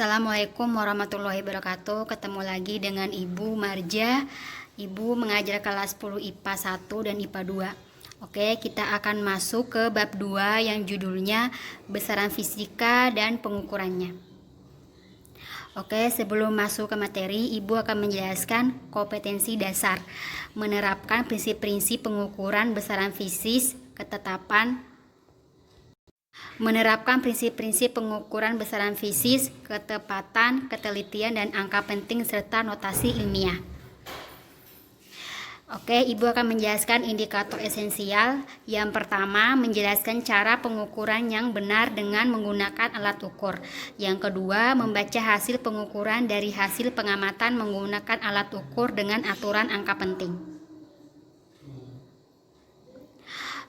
Assalamualaikum warahmatullahi wabarakatuh. Ketemu lagi dengan Ibu Marja. Ibu mengajar kelas 10 IPA 1 dan IPA 2. Oke, kita akan masuk ke bab 2 yang judulnya besaran fisika dan pengukurannya. Oke, sebelum masuk ke materi, Ibu akan menjelaskan kompetensi dasar, menerapkan prinsip-prinsip pengukuran besaran fisik, ketepatan, ketelitian, dan angka penting serta notasi ilmiah. Oke, Ibu akan menjelaskan indikator esensial. Yang pertama, menjelaskan cara pengukuran yang benar dengan menggunakan alat ukur. Yang kedua, membaca hasil pengukuran dari hasil pengamatan menggunakan alat ukur dengan aturan angka penting.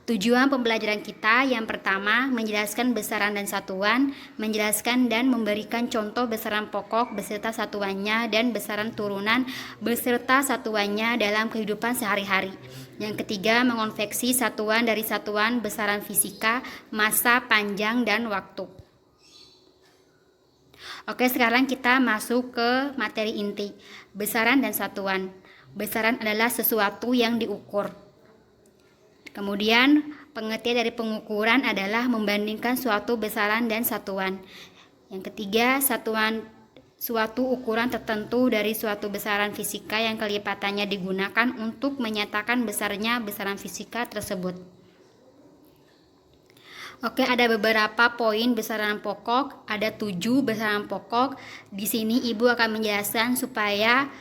Tujuan pembelajaran kita yang pertama, menjelaskan besaran dan satuan, menjelaskan dan memberikan contoh besaran pokok beserta satuannya dan besaran turunan beserta satuannya dalam kehidupan sehari-hari. Yang ketiga, mengonveksi satuan dari satuan besaran fisika, massa, panjang, dan waktu. Oke, sekarang kita masuk ke materi inti, besaran dan satuan. Besaran adalah sesuatu yang diukur. Kemudian pengertian dari pengukuran adalah membandingkan suatu besaran dan satuan. Yang ketiga, suatu ukuran tertentu dari suatu besaran fisika yang kelipatannya digunakan untuk menyatakan besarnya besaran fisika tersebut. Oke, ada beberapa poin besaran pokok, ada 7 besaran pokok. Di sini Ibu akan menjelaskan supaya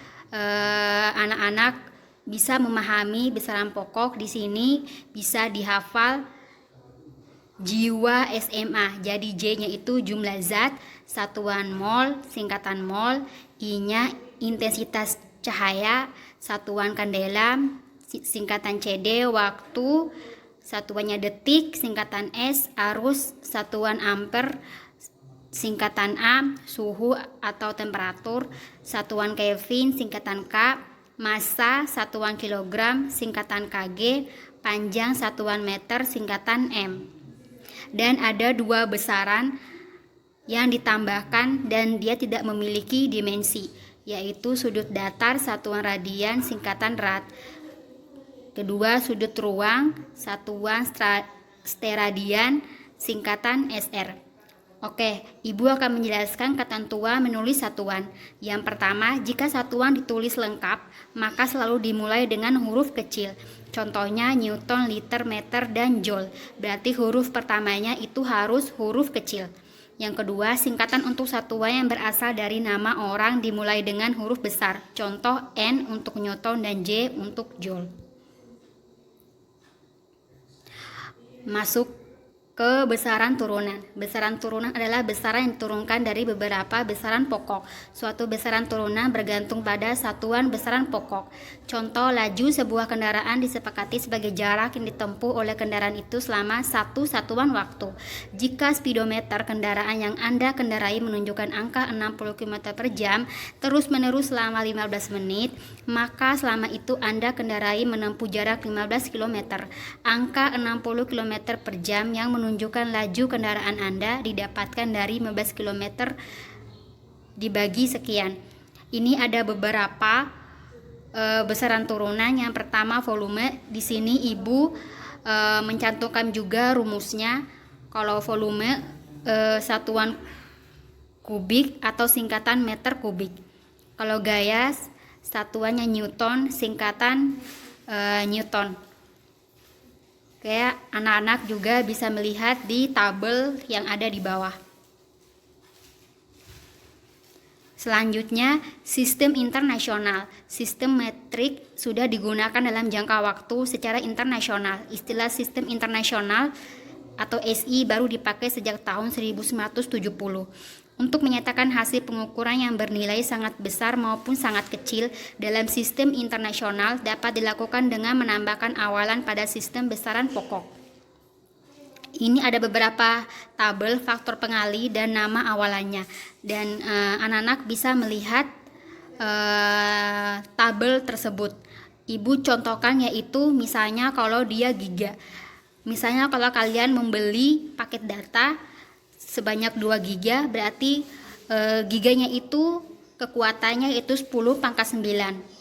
anak-anak bisa memahami besaran pokok. Di sini bisa dihafal jiwa SMA. Jadi J-nya itu jumlah zat, satuan mol, singkatan mol, I-nya intensitas cahaya, satuan kandela, singkatan CD, waktu, satuannya detik, singkatan S, arus, satuan ampere, singkatan A, suhu atau temperatur, satuan Kelvin, singkatan K, massa, satuan kilogram, singkatan kg, panjang, satuan meter, singkatan m. Dan ada 2 besaran yang ditambahkan dan dia tidak memiliki dimensi, yaitu sudut datar, satuan radian, singkatan rad. Kedua, sudut ruang, satuan steradian, singkatan SR. Oke, Ibu akan menjelaskan ketentuan menulis satuan. Yang pertama, jika satuan ditulis lengkap, maka selalu dimulai dengan huruf kecil. Contohnya Newton, liter, meter, dan joule. Berarti huruf pertamanya itu harus huruf kecil. Yang kedua, singkatan untuk satuan yang berasal dari nama orang dimulai dengan huruf besar. Contoh N untuk Newton dan J untuk joule. Masuk ke besaran turunan. Besaran turunan adalah besaran yang diturunkan dari beberapa besaran pokok. Suatu besaran turunan bergantung pada satuan besaran pokok. Contoh, laju sebuah kendaraan disepakati sebagai jarak yang ditempuh oleh kendaraan itu selama satu satuan waktu. Jika speedometer kendaraan yang Anda kendarai menunjukkan angka 60 km per jam terus-menerus selama 15 menit, maka selama itu Anda kendarai menempuh jarak 15 km. Angka 60 km per jam yang menunjukkan laju kendaraan Anda didapatkan dari 15 km dibagi sekian. Ini ada beberapa besaran turunan. Yang pertama, volume. Di sini Ibu mencantumkan juga rumusnya. Kalau volume satuan kubik atau singkatan meter kubik. Kalau gaya satuannya Newton, singkatan Newton. Kayak anak-anak juga bisa melihat di tabel yang ada di bawah. Selanjutnya, sistem internasional. Sistem metrik sudah digunakan dalam jangka waktu secara internasional. Istilah sistem internasional atau SI baru dipakai sejak tahun 1970. Untuk menyatakan hasil pengukuran yang bernilai sangat besar maupun sangat kecil dalam sistem internasional dapat dilakukan dengan menambahkan awalan pada sistem besaran pokok. Ini ada beberapa tabel faktor pengali dan nama awalannya, dan anak-anak bisa melihat tabel tersebut. Ibu contohkan yaitu misalnya kalau dia giga. Misalnya kalau kalian membeli paket data sebanyak 2 GB, berarti giganya itu kekuatannya itu 10 pangkat 9.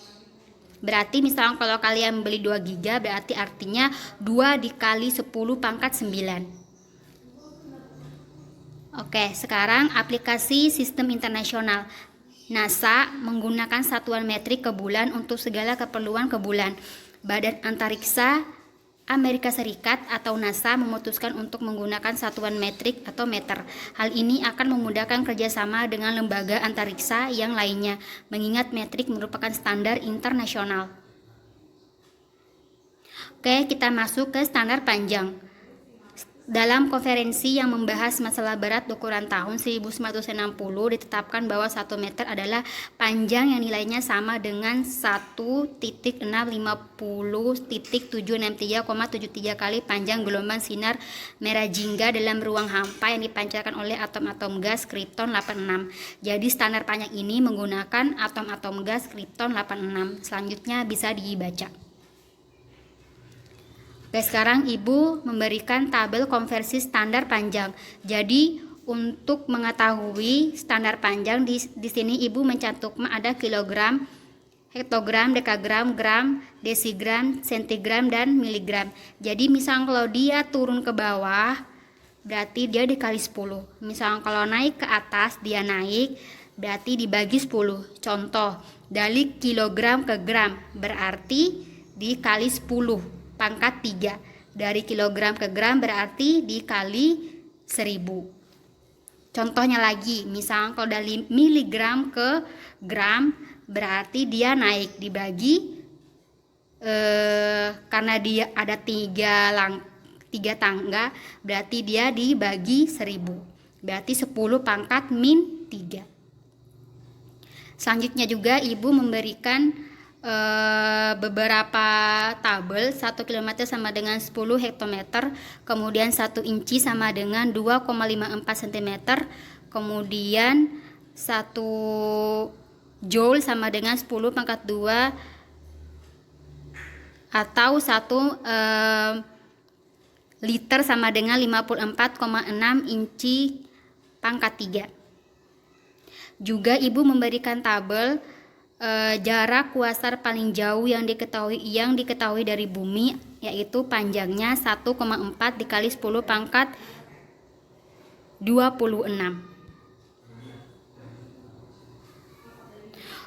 Berarti misalnya kalau kalian beli 2 giga berarti artinya 2 dikali 10 pangkat 9. Oke, sekarang aplikasi sistem internasional. NASA menggunakan satuan metrik ke bulan untuk segala keperluan ke bulan. Badan Antariksa Amerika Serikat atau NASA memutuskan untuk menggunakan satuan metrik atau meter. Hal ini akan memudahkan kerjasama dengan lembaga antariksa yang lainnya, mengingat metrik merupakan standar internasional. Oke, kita masuk ke standar panjang. Dalam konferensi yang membahas masalah berat ukuran tahun 1960 ditetapkan bahwa 1 meter adalah panjang yang nilainya sama dengan 1.650.763,73 kali panjang gelombang sinar merah jingga dalam ruang hampa yang dipancarkan oleh atom-atom gas kripton 86. Jadi standar panjang ini menggunakan atom-atom gas kripton 86. Selanjutnya bisa dibaca. Oke, sekarang Ibu memberikan tabel konversi standar panjang. Jadi untuk mengetahui standar panjang di sini Ibu mencantumkan ada kilogram, hektogram, dekagram, gram, desigram, sentigram, dan miligram. Jadi misalnya kalau dia turun ke bawah berarti dia dikali 10. Misalnya kalau naik ke atas dia naik berarti dibagi 10. Contoh, dari kilogram ke gram berarti dikali 10 pangkat 3. Dari kilogram ke gram berarti dikali 1000. Contohnya lagi, misalnya kalau dari miligram ke gram berarti dia naik dibagi karena dia ada 3 tangga berarti dia dibagi 1000. Berarti 10 pangkat min 3. Selanjutnya juga Ibu memberikan beberapa tabel. 1 km sama dengan 10 hektometer, kemudian 1 inci sama dengan 2,54 cm, kemudian 1 joule sama dengan 10 pangkat 2 atau 1 liter sama dengan 54,6 inci pangkat 3. Juga Ibu memberikan tabel jarak kuasar paling jauh yang diketahui dari bumi, yaitu panjangnya 1,4 dikali 10 pangkat 26.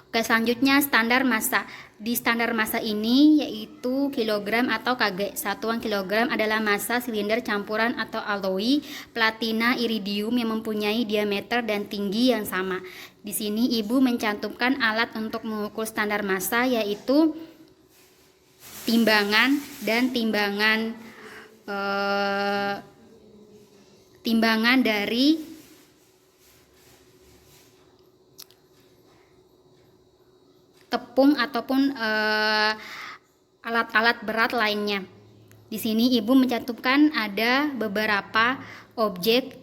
Oke, selanjutnya standar massa. Di standar massa ini yaitu kilogram atau kg. Satuan kilogram adalah massa silinder campuran atau alloy platina iridium yang mempunyai diameter dan tinggi yang sama. Di sini Ibu mencantumkan alat untuk mengukur standar massa yaitu timbangan dan timbangan dari tepung ataupun alat-alat berat lainnya. Di sini Ibu mencantumkan ada beberapa objek,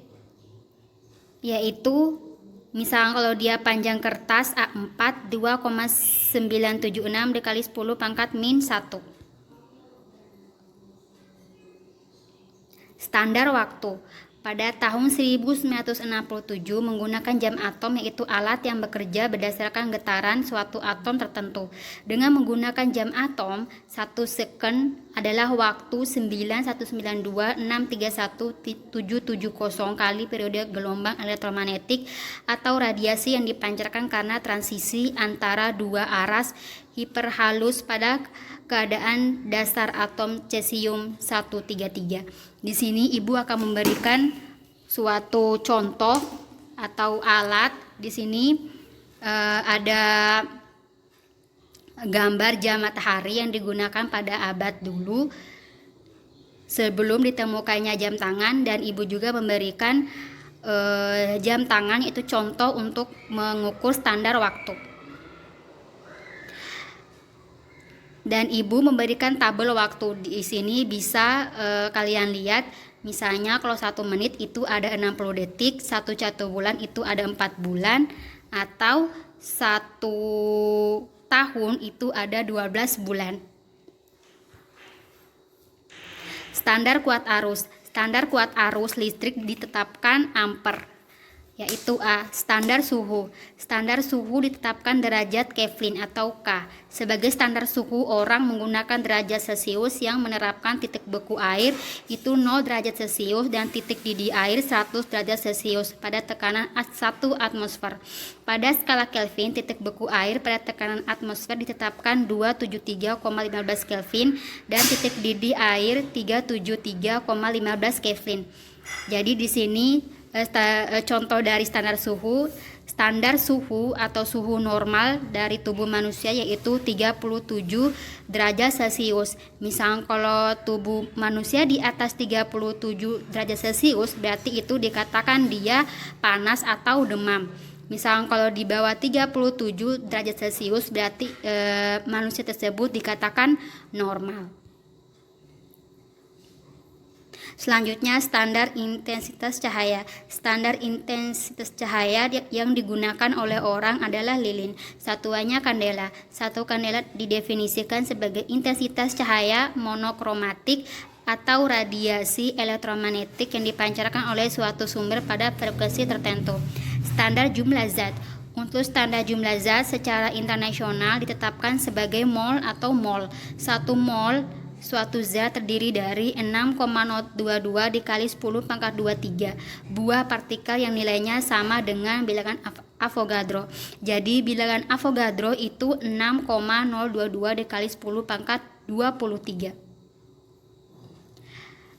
yaitu misalnya kalau dia panjang kertas A4 2,976 dikali 10 pangkat min 1. Standar waktu. Pada tahun 1967 menggunakan jam atom, yaitu alat yang bekerja berdasarkan getaran suatu atom tertentu. Dengan menggunakan jam atom, 1 second adalah waktu 9,192,631,770 kali periode gelombang elektromagnetik atau radiasi yang dipancarkan karena transisi antara dua aras hiperhalus pada keadaan dasar atom cesium 133. Di sini Ibu akan memberikan suatu contoh atau alat. Di sini ada gambar jam matahari yang digunakan pada abad dulu sebelum ditemukannya jam tangan, dan Ibu juga memberikan jam tangan itu contoh untuk mengukur standar waktu. Dan Ibu memberikan tabel waktu. Di sini bisa kalian lihat, misalnya kalau 1 menit itu ada 60 detik, 1 bulan itu ada 4 bulan, atau 1 tahun itu ada 12 bulan. Standar kuat arus. Standar kuat arus listrik ditetapkan ampere, yaitu A. Standar suhu. Standar suhu ditetapkan derajat Kelvin atau K. Sebagai standar suhu, orang menggunakan derajat Celcius yang menerapkan titik beku air itu 0 derajat Celcius dan titik didih air 100 derajat Celcius pada tekanan 1 atmosfer. Pada skala Kelvin, titik beku air pada tekanan atmosfer ditetapkan 273,15 Kelvin dan titik didih air 373,15 Kelvin. Jadi di sini contoh dari standar suhu atau suhu normal dari tubuh manusia yaitu 37 derajat Celcius. Misal kalau tubuh manusia di atas 37 derajat Celcius berarti itu dikatakan dia panas atau demam. Misal kalau di bawah 37 derajat Celcius berarti manusia tersebut dikatakan normal. Selanjutnya, standar intensitas cahaya. Standar intensitas cahaya yang digunakan oleh orang adalah lilin. Satuannya kandela. Satu kandela didefinisikan sebagai intensitas cahaya monokromatik atau radiasi elektromagnetik yang dipancarkan oleh suatu sumber pada frekuensi tertentu. Standar jumlah zat. Untuk standar jumlah zat secara internasional ditetapkan sebagai mol atau mol. 1 mol suatu zat terdiri dari 6,022 dikali 10 pangkat 23 buah partikel yang nilainya sama dengan bilangan Avogadro. Jadi bilangan Avogadro itu 6,022 dikali 10 pangkat 23.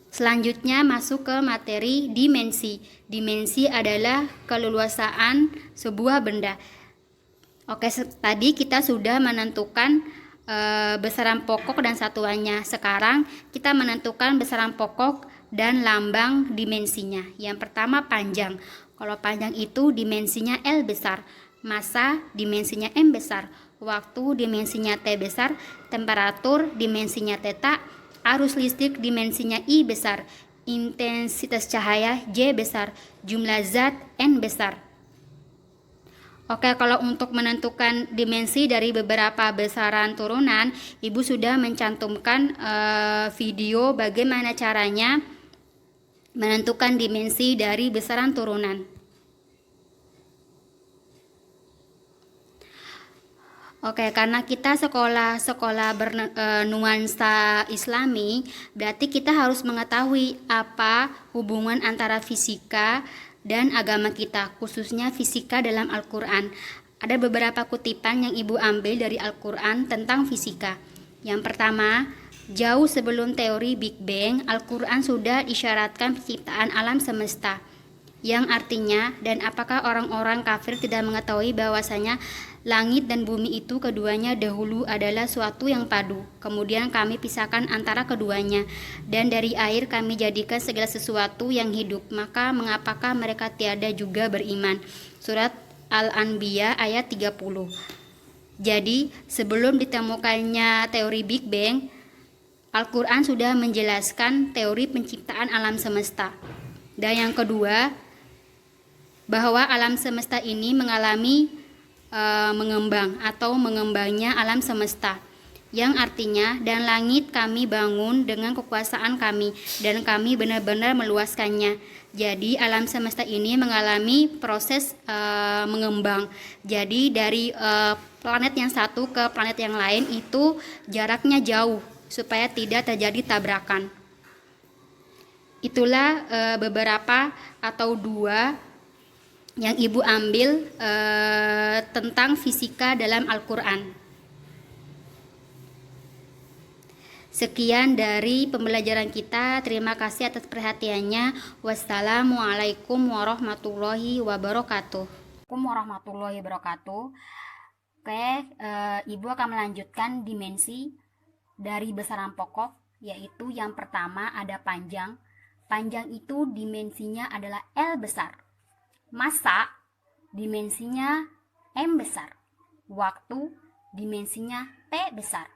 Selanjutnya masuk ke materi dimensi. Dimensi adalah keleluasaan sebuah benda. Oke, tadi kita sudah menentukan besaran pokok dan satuannya. Sekarang kita menentukan besaran pokok dan lambang dimensinya. Yang pertama panjang. Kalau panjang itu dimensinya L besar, massa dimensinya M besar, waktu dimensinya T besar, temperatur dimensinya theta, arus listrik dimensinya I besar, intensitas cahaya J besar, jumlah zat N besar. Oke, kalau untuk menentukan dimensi dari beberapa besaran turunan, Ibu sudah mencantumkan video bagaimana caranya menentukan dimensi dari besaran turunan. Oke, karena kita sekolah bernuansa Islami, berarti kita harus mengetahui apa hubungan antara fisika dan agama kita, khususnya fisika dalam Al-Quran. Ada beberapa kutipan yang Ibu ambil dari Al-Quran tentang fisika. Yang pertama, jauh sebelum teori Big Bang, Al-Quran sudah isyaratkan penciptaan alam semesta, yang artinya, dan apakah orang-orang kafir tidak mengetahui bahwasanya langit dan bumi itu keduanya dahulu adalah suatu yang padu, kemudian kami pisahkan antara keduanya, dan dari air kami jadikan segala sesuatu yang hidup, maka mengapakah mereka tiada juga beriman? Surat Al-Anbiya ayat 30. Jadi sebelum ditemukannya teori Big Bang, Al-Quran sudah menjelaskan teori penciptaan alam semesta. Dan yang kedua, bahwa alam semesta ini mengalami mengembang atau mengembangnya alam semesta, yang artinya dan langit kami bangun dengan kekuasaan kami dan kami benar-benar meluaskannya. Jadi alam semesta ini mengalami proses mengembang. Jadi dari planet yang satu ke planet yang lain itu jaraknya jauh supaya tidak terjadi tabrakan. Itulah beberapa atau dua yang Ibu ambil tentang fisika dalam Al-Quran. Sekian dari pembelajaran kita. Terima kasih atas perhatiannya. Wassalamualaikum warahmatullahi wabarakatuh. Oke, Ibu akan melanjutkan dimensi dari besaran pokok, yaitu yang pertama ada panjang. Panjang itu dimensinya adalah L besar. Massa dimensinya M besar. Waktu dimensinya T besar.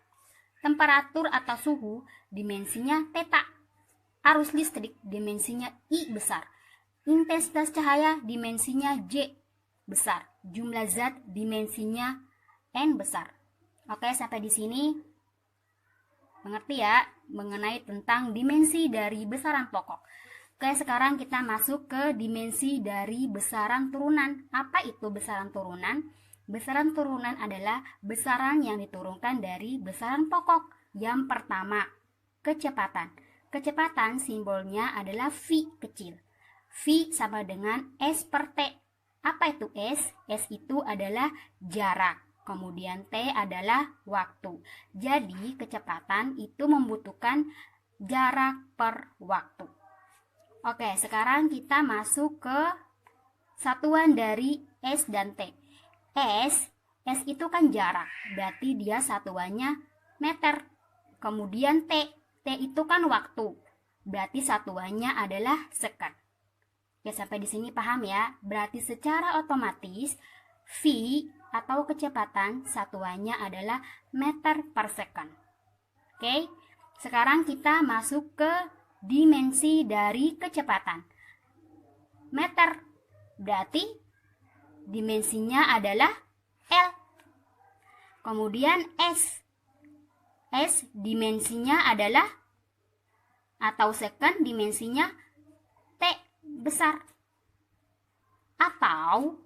Temperatur atau suhu dimensinya theta. Arus listrik dimensinya I besar. Intensitas cahaya dimensinya J besar. Jumlah zat dimensinya N besar. Oke, sampai di sini mengerti ya mengenai tentang dimensi dari besaran pokok. Oke, sekarang kita masuk ke dimensi dari besaran turunan. Apa itu besaran turunan? Besaran turunan adalah besaran yang diturunkan dari besaran pokok. Yang pertama, kecepatan. Kecepatan simbolnya adalah V kecil. V sama dengan S per T. Apa itu S? S itu adalah jarak. Kemudian T adalah waktu. Jadi kecepatan itu membutuhkan jarak per waktu. Oke, sekarang kita masuk ke satuan dari S dan T. S itu kan jarak, berarti dia satuannya meter. Kemudian T itu kan waktu, berarti satuannya adalah second. Ya, sampai di sini paham ya? Berarti secara otomatis V atau kecepatan satuannya adalah meter per second. Oke, sekarang kita masuk ke dimensi dari kecepatan. Meter, berarti dimensinya adalah L. Kemudian S dimensinya adalah, atau second dimensinya T besar. Atau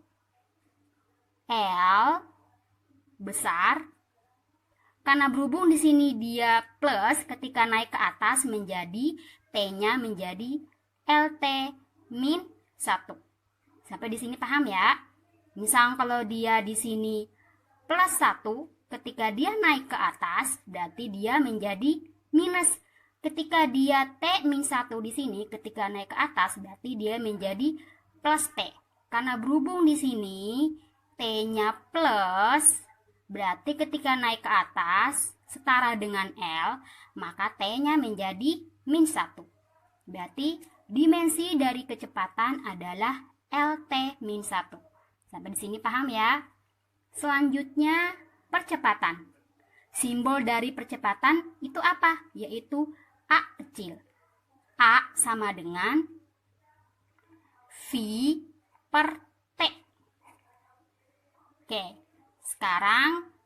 L besar. Karena berhubung di sini dia plus, ketika naik ke atas menjadi T-nya menjadi LT min 1. Sampai di sini paham ya? Misal kalau dia di sini plus 1, ketika dia naik ke atas berarti dia menjadi minus. Ketika dia T min 1 di sini, ketika naik ke atas berarti dia menjadi plus T. Karena berhubung di sini T-nya plus, berarti ketika naik ke atas setara dengan L, maka T-nya menjadi min 1. Berarti dimensi dari kecepatan adalah LT min 1. Sampai di sini paham ya? Selanjutnya percepatan. Simbol dari percepatan itu apa? Yaitu A kecil. A sama dengan V per T. Oke, sekarang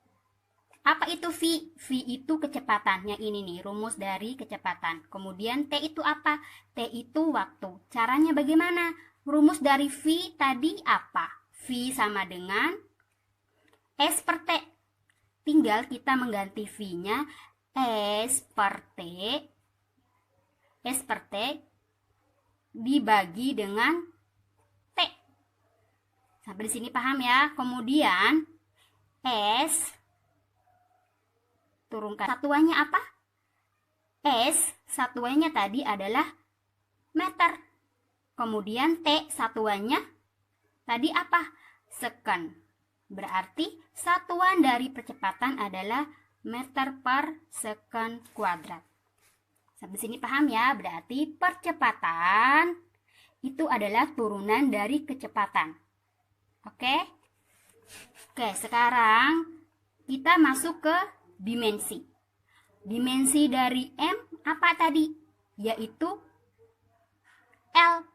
apa itu V? V itu kecepatannya ini nih, rumus dari kecepatan. Kemudian T itu apa? T itu waktu. Caranya bagaimana? Rumus dari V tadi apa? V sama dengan S per T. Tinggal kita mengganti V-nya S per T dibagi dengan T. Sampai di sini paham ya? Kemudian S turunkan. Satuannya apa? S satuannya tadi adalah meter. Kemudian T satuannya tadi apa? Second. Berarti satuan dari percepatan adalah meter per second kuadrat. Sampai sini paham ya? Berarti percepatan itu adalah turunan dari kecepatan. Oke? Oke, sekarang kita masuk ke dimensi. Dimensi dari M apa tadi? Yaitu L.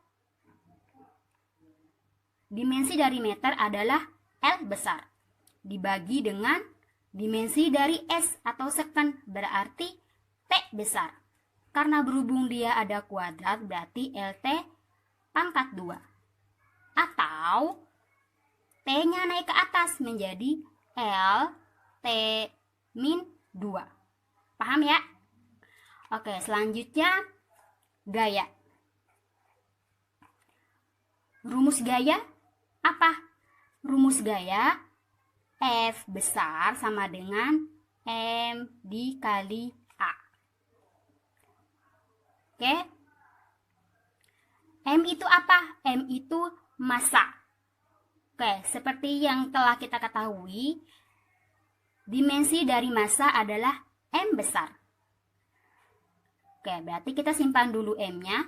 Dimensi dari meter adalah L besar. Dibagi dengan dimensi dari S atau second, berarti T besar. Karena berhubung dia ada kuadrat, berarti LT pangkat 2. Atau T-nya naik ke atas menjadi LT min 2. Paham ya? Oke, selanjutnya gaya. Rumus gaya apa? Rumus gaya F besar sama dengan M dikali A. Oke. M itu apa? M itu massa. Oke, seperti yang telah kita ketahui, dimensi dari massa adalah M besar. Oke, berarti kita simpan dulu M-nya.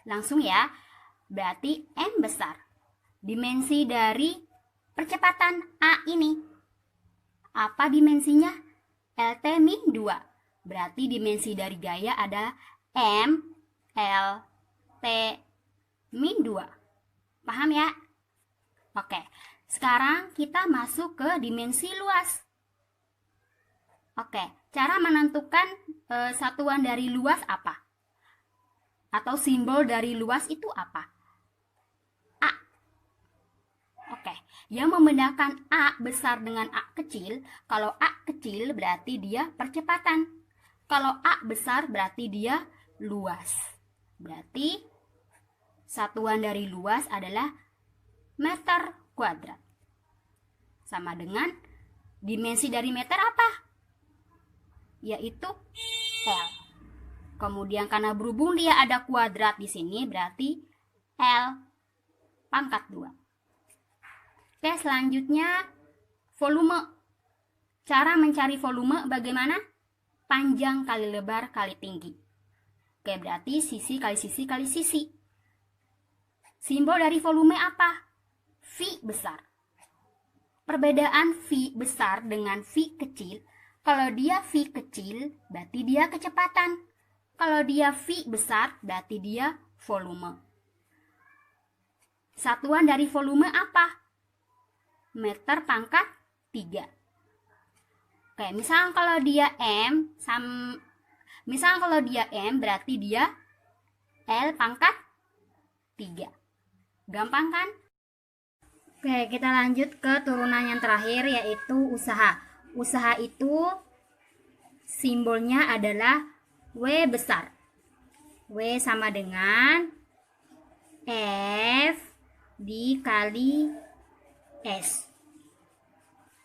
Langsung ya. Berarti M besar. Dimensi dari percepatan A ini. Apa dimensinya? LT min 2. Berarti dimensi dari gaya adalah M LT min 2. Paham ya? Oke. Sekarang kita masuk ke dimensi luas. Oke, cara menentukan satuan dari luas apa? atau simbol dari luas itu apa? A. Oke, yang membedakan A besar dengan A kecil, kalau A kecil berarti dia percepatan. Kalau A besar berarti dia luas. Berarti satuan dari luas adalah meter kuadrat. Sama dengan dimensi dari meter apa? Yaitu L. Kemudian karena berhubung dia ada kuadrat di sini berarti L pangkat 2. Oke, selanjutnya volume. Cara mencari volume bagaimana? Panjang kali lebar kali tinggi. Oke, berarti sisi kali sisi kali sisi. Simbol dari volume apa? V besar. Perbedaan V besar dengan V kecil, kalau dia V kecil berarti dia kecepatan. Kalau dia V besar berarti dia volume. Satuan dari volume apa? Meter pangkat 3. Oke, misal kalau dia M berarti dia L pangkat 3. Gampang kan? Oke, kita lanjut ke turunan yang terakhir yaitu usaha. Usaha itu simbolnya adalah W besar. W sama dengan F dikali S.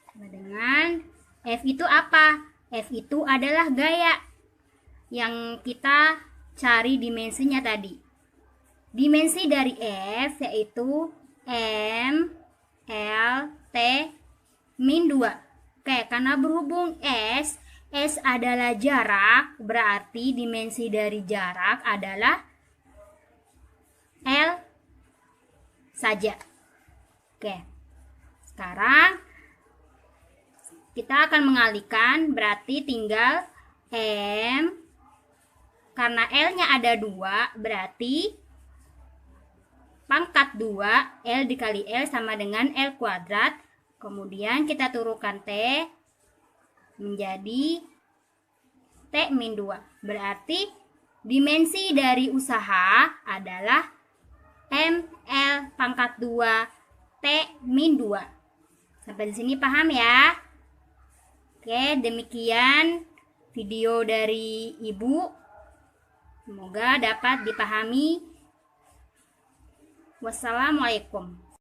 Sama dengan F itu apa? F itu adalah gaya yang kita cari dimensinya tadi. Dimensi dari F yaitu M L T min 2. Oke, karena berhubung S adalah jarak, berarti dimensi dari jarak adalah L saja. Oke, sekarang kita akan mengalihkan, berarti tinggal M, karena L-nya ada 2, berarti pangkat 2 L dikali L sama dengan L kuadrat. Kemudian kita turunkan T menjadi T min 2. Berarti dimensi dari usaha adalah ML pangkat 2 T min 2. Sampai di sini paham ya? Oke, demikian video dari Ibu. Semoga dapat dipahami. Wassalamualaikum.